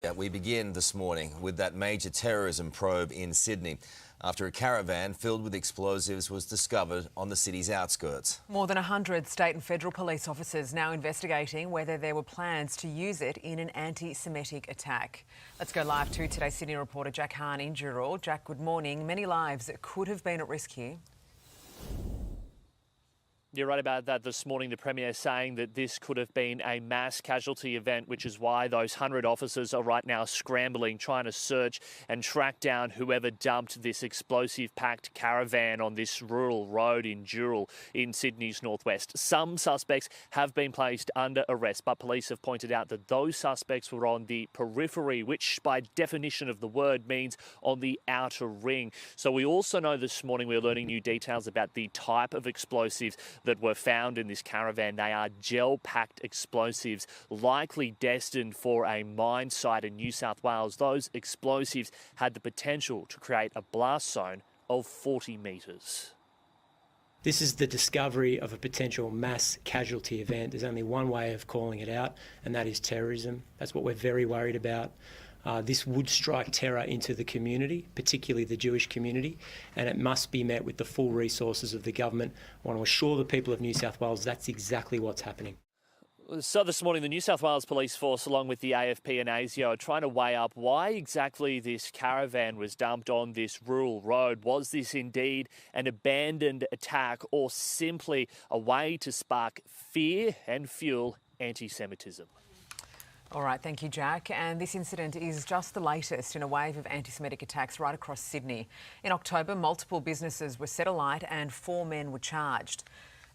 Yeah, we begin this morning with that major terrorism probe in Sydney after a caravan filled with explosives was discovered on the city's outskirts. More than 100 state and federal police officers now investigating whether there were plans to use it in an anti-Semitic attack. Let's go live to today's Sydney reporter Jack Hahn in Dural. Jack, good morning. Many lives could have been at risk here. You're right about that this morning. The Premier saying that this could have been a mass casualty event, which is why those 100 officers are right now scrambling, trying to search and track down whoever dumped this explosive-packed caravan on this rural road in Dural in Sydney's northwest. Some suspects have been placed under arrest, but police have pointed out that those suspects were on the periphery, which by definition of the word means on the outer ring. So we also know this morning we're learning new details about the type of explosives that were found in this caravan. They are gel-packed explosives, likely destined for a mine site in New South Wales. Those explosives had the potential to create a blast zone of 40 metres. This is the discovery of a potential mass casualty event. There's only one way of calling it out, and that is terrorism. That's what we're very worried about. This would strike terror into the community, particularly the Jewish community, and it must be met with the full resources of the government. I want to assure the people of New South Wales that's exactly what's happening. So this morning, the New South Wales Police Force, along with the AFP and ASIO, are trying to weigh up why exactly this caravan was dumped on this rural road. Was this indeed an abandoned attack or simply a way to spark fear and fuel anti-Semitism? All right, thank you, Jack. And this incident is just the latest in a wave of anti-Semitic attacks right across Sydney. In October, multiple businesses were set alight and 4 men were charged.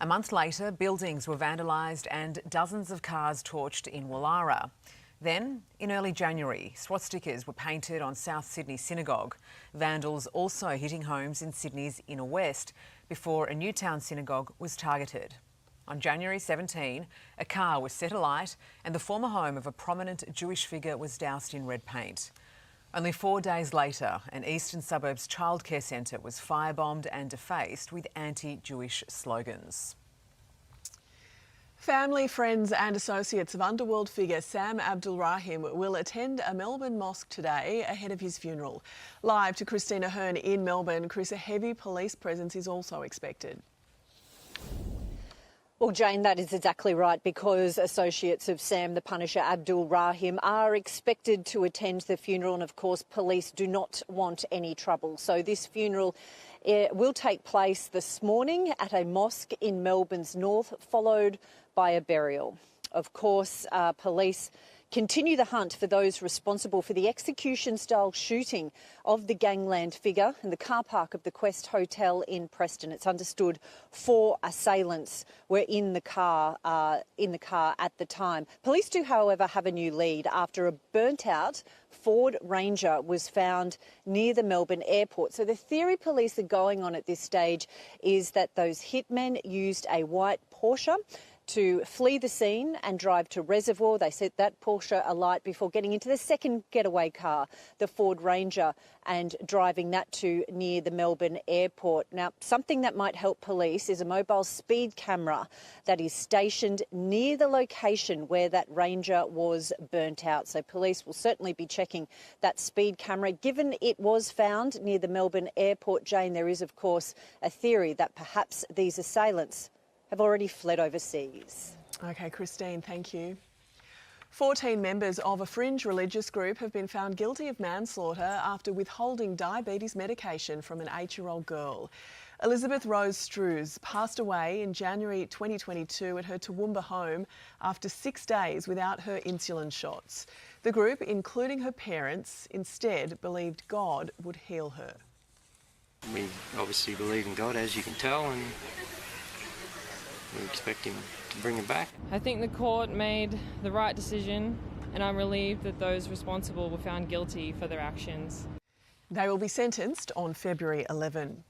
A month later, buildings were vandalised and dozens of cars torched in Woollahra. Then, in early January, swastikas were painted on South Sydney Synagogue. Vandals also hitting homes in Sydney's inner west before a Newtown synagogue was targeted. On January 17, a car was set alight and the former home of a prominent Jewish figure was doused in red paint. Only 4 days later, an eastern suburbs childcare centre was firebombed and defaced with anti-Jewish slogans. Family, friends and associates of Underworld figure Sam Abdulrahmin will attend a Melbourne mosque today ahead of his funeral. Live to Christina Hearn in Melbourne, Chris, a heavy police presence is also expected. Well, Jane, that is exactly right, because associates of Sam the Punisher Abdulrahmin are expected to attend the funeral, and of course police do not want any trouble. So this funeral will take place this morning at a mosque in Melbourne's north, followed by a burial. Of course, police continue the hunt for those responsible for the execution-style shooting of the gangland figure in the car park of the Quest Hotel in Preston. It's understood 4 assailants were in the car at the time. Police do, however, have a new lead after a burnt-out Ford Ranger was found near the Melbourne airport. So the theory police are going on at this stage is that those hitmen used a white Porsche to flee the scene and drive to Reservoir. They set that Porsche alight before getting into the second getaway car, the Ford Ranger, and driving that to near the Melbourne airport. Now, something that might help police is a mobile speed camera that is stationed near the location where that Ranger was burnt out. So police will certainly be checking that speed camera. Given it was found near the Melbourne airport, Jane, there is, of course, a theory that perhaps these assailants have already fled overseas. OK, Christine, thank you. 14 members of a fringe religious group have been found guilty of manslaughter after withholding diabetes medication from an 8-year-old girl. Elizabeth Rose Strews passed away in January 2022 at her Toowoomba home after 6 days without her insulin shots. The group, including her parents, instead believed God would heal her. We obviously believe in God, as you can tell, and we expect him to bring her back. I think the court made the right decision, and I'm relieved that those responsible were found guilty for their actions. They will be sentenced on February 11.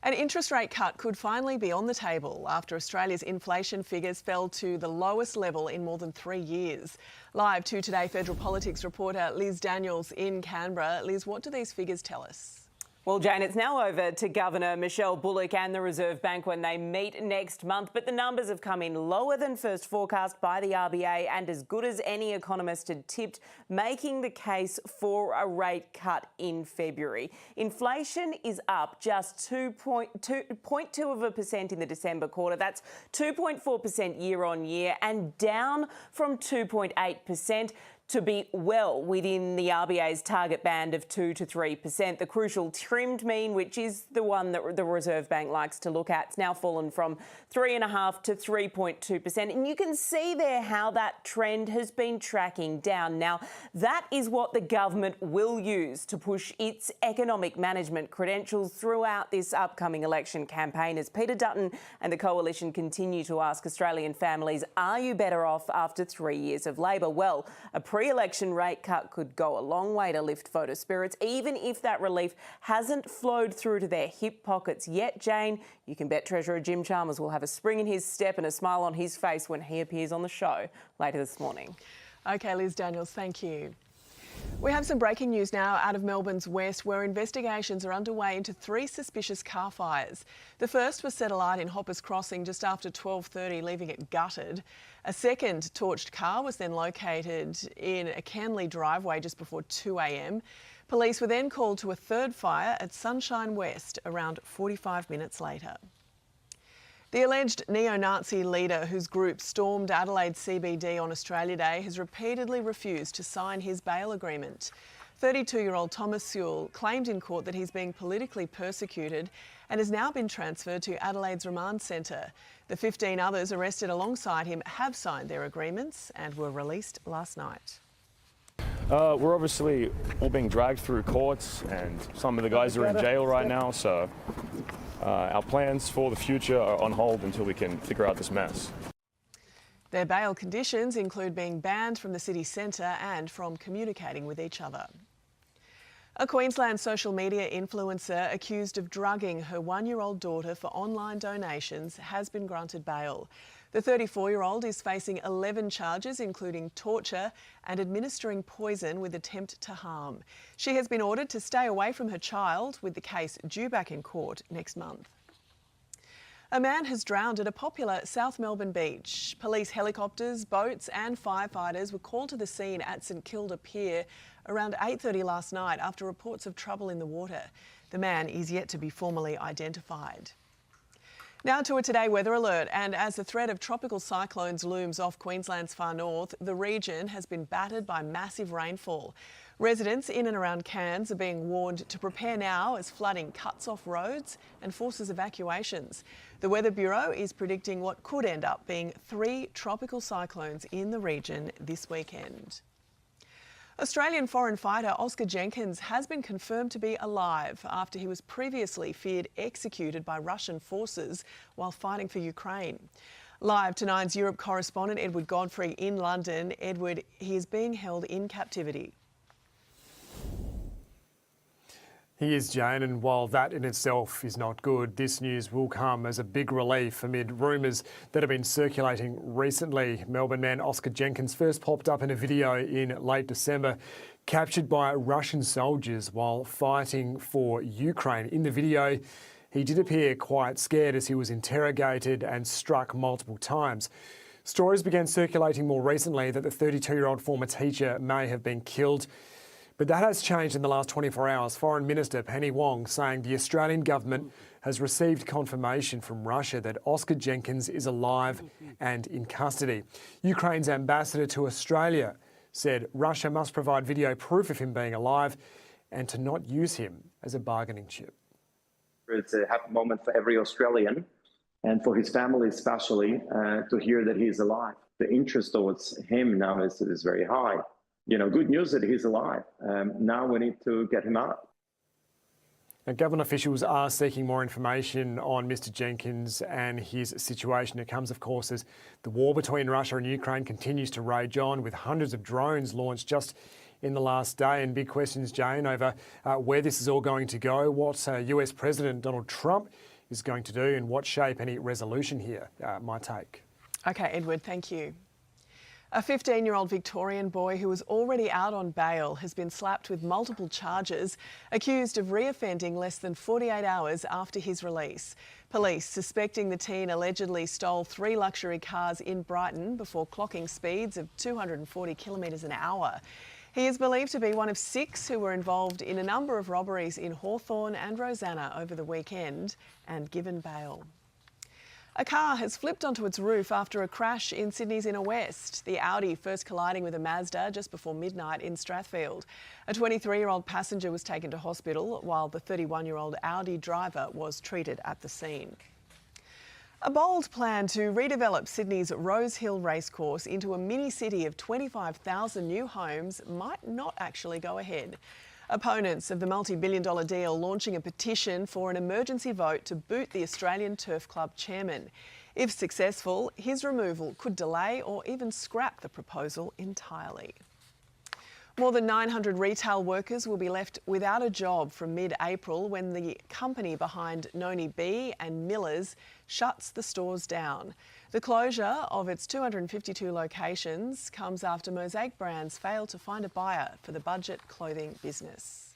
An interest rate cut could finally be on the table after Australia's inflation figures fell to the lowest level in more than 3 years. Live to Today Federal Politics reporter Liz Daniels in Canberra. Liz, what do these figures tell us? Well, Jane, it's now over to Governor Michelle Bullock and the Reserve Bank when they meet next month. But the numbers have come in lower than first forecast by the RBA and as good as any economist had tipped, making the case for a rate cut in February. Inflation is up just 0.2% in the December quarter. That's 2.4% year on year and down from 2.8%. to be well within the RBA's target band of 2 to 3%. The crucial trimmed mean, which is the one that the Reserve Bank likes to look at, it's now fallen from 3.5% to 3.2%. And you can see there how that trend has been tracking down. Now, that is what the government will use to push its economic management credentials throughout this upcoming election campaign as Peter Dutton and the Coalition continue to ask Australian families, are you better off after 3 years of Labor? Well, a pre-election rate cut could go a long way to lift voter spirits, even if that relief hasn't flowed through to their hip pockets yet. Jane, you can bet Treasurer Jim Chalmers will have a spring in his step and a smile on his face when he appears on the show later this morning. OK, Liz Daniels, thank you. We have some breaking news now out of Melbourne's west, where investigations are underway into 3 suspicious car fires. The first was set alight in Hoppers Crossing just after 12:30, leaving it gutted. A second torched car was then located in a Canley driveway just before 2 a.m. Police were then called to a third fire at Sunshine West around 45 minutes later. The alleged neo-Nazi leader whose group stormed Adelaide CBD on Australia Day has repeatedly refused to sign his bail agreement. 32-year-old Thomas Sewell claimed in court that he's being politically persecuted and has now been transferred to Adelaide's remand centre. The 15 others arrested alongside him have signed their agreements and were released last night. We're obviously all being dragged through courts and some of the guys are in jail right now, so our plans for the future are on hold until we can figure out this mess. Their bail conditions include being banned from the city centre and from communicating with each other. A Queensland social media influencer accused of drugging her 1-year-old daughter for online donations has been granted bail. The 34-year-old is facing 11 charges, including torture and administering poison with attempt to harm. She has been ordered to stay away from her child, with the case due back in court next month. A man has drowned at a popular South Melbourne beach. Police helicopters, boats and firefighters were called to the scene at St Kilda Pier around 8:30 last night after reports of trouble in the water. The man is yet to be formally identified. Now to a Today weather alert, and as the threat of tropical cyclones looms off Queensland's far north, the region has been battered by massive rainfall. Residents in and around Cairns are being warned to prepare now as flooding cuts off roads and forces evacuations. The Weather Bureau is predicting what could end up being 3 tropical cyclones in the region this weekend. Australian foreign fighter Oscar Jenkins has been confirmed to be alive after he was previously feared executed by Russian forces while fighting for Ukraine. Live to Nine's Europe correspondent Edward Godfrey in London. Edward, he is being held in captivity. He is, Jane, and while that in itself is not good, this news will come as a big relief amid rumours that have been circulating recently. Melbourne man Oscar Jenkins first popped up in a video in late December, captured by Russian soldiers while fighting for Ukraine. In the video, he did appear quite scared as he was interrogated and struck multiple times. Stories began circulating more recently that the 32-year-old former teacher may have been killed. But that has changed in the last 24 hours. Foreign Minister Penny Wong saying the Australian government has received confirmation from Russia that Oscar Jenkins is alive and in custody. Ukraine's ambassador to Australia said Russia must provide video proof of him being alive and to not use him as a bargaining chip. It's a happy moment for every Australian and for his family especially to hear that he's alive. The interest towards him now is very high. You know, good news that he's alive. Now we need to get him out. Now, government officials are seeking more information on Mr Jenkins and his situation. It comes, of course, as the war between Russia and Ukraine continues to rage on, with hundreds of drones launched just in the last day. And big questions, Jane, over where this is all going to go, what US President Donald Trump is going to do and what shape any resolution here might take. OK, Edward, thank you. A 15-year-old Victorian boy who was already out on bail has been slapped with multiple charges, accused of reoffending less than 48 hours after his release. Police suspecting the teen allegedly stole 3 luxury cars in Brighton before clocking speeds of 240 kilometres an hour. He is believed to be one of 6 who were involved in a number of robberies in Hawthorn and Rosanna over the weekend and given bail. A car has flipped onto its roof after a crash in Sydney's inner west. The Audi first colliding with a Mazda just before midnight in Strathfield. A 23-year-old passenger was taken to hospital while the 31-year-old Audi driver was treated at the scene. A bold plan to redevelop Sydney's Rose Hill racecourse into a mini-city of 25,000 new homes might not actually go ahead. Opponents of the multi-billion-dollar deal launching a petition for an emergency vote to boot the Australian Turf Club chairman. If successful, his removal could delay or even scrap the proposal entirely. More than 900 retail workers will be left without a job from mid-April when the company behind Noni B and Miller's shuts the stores down. The closure of its 252 locations comes after Mosaic Brands failed to find a buyer for the budget clothing business.